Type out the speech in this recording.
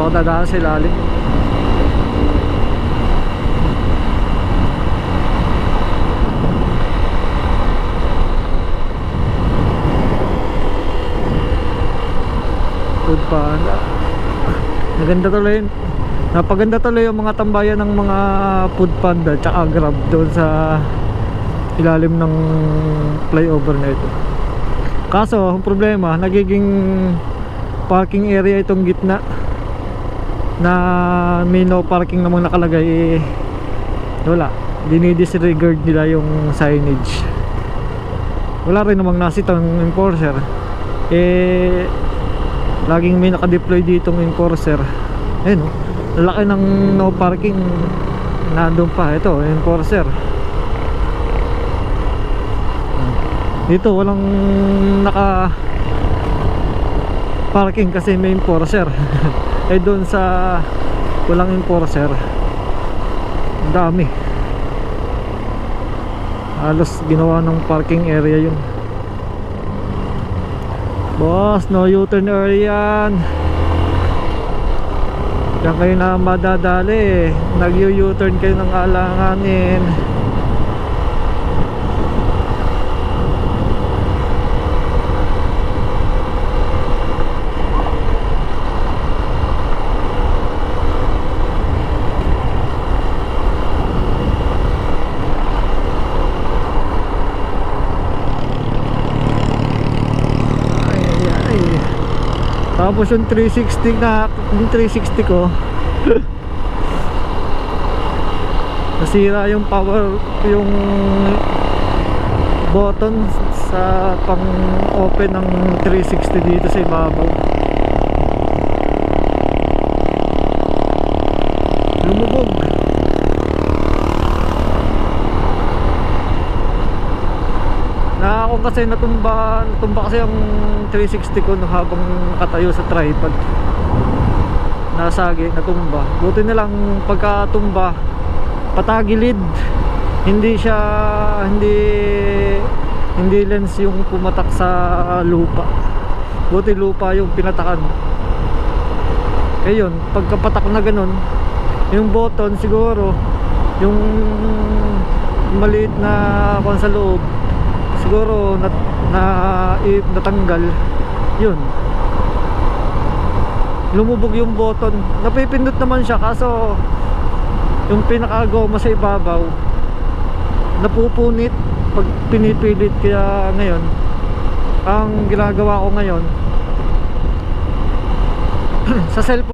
ako dadaan sa ilalim. Food Panda. Maganda tuloy yun. Napaganda tuloy yung mga tambayan ng mga Food Panda tsaka Grab doon sa ilalim ng flyover na ito. Kaso ang problema, nagiging parking area itong gitna na may no parking namang nakalagay, wala, dinidisregard nila yung signage. Wala rin namang nasitang enforcer, laging may nakadeploy ditong enforcer. Ayun, lalaki ng no parking nandun pa. Ito, enforcer. Dito walang naka parking kasi may enforcer. Doon sa walang enforcer, ang dami. Halos ginawa ng parking area yun. Boss, no U-turn area yan. Diyan kayo na madadali. Nag-U-turn kayo ng alanganin. Tapos yung 360 na, yung 360 ko nasira yung power, yung button sa pang open ng 360 dito sa ibabaw. Lumubog. Ako kasi natumba kasi ang 360 ko habang nakatayo sa tripod. Nasagi, natumba. Buti na lang pagkatumba, patagilid. Hindi lens yung pumatak sa lupa. Buti lupa yung pinatakan. Yun, pagkapatak na ganun, yung button siguro, yung maliit na kung sa loob, siguro natanggal yun, lumubog yung button. Napipindot naman siya kaso yung pinakagoma sa ibabaw napupunit pag pinipilit. Kaya ngayon ang ginagawa ko ngayon sa cellphone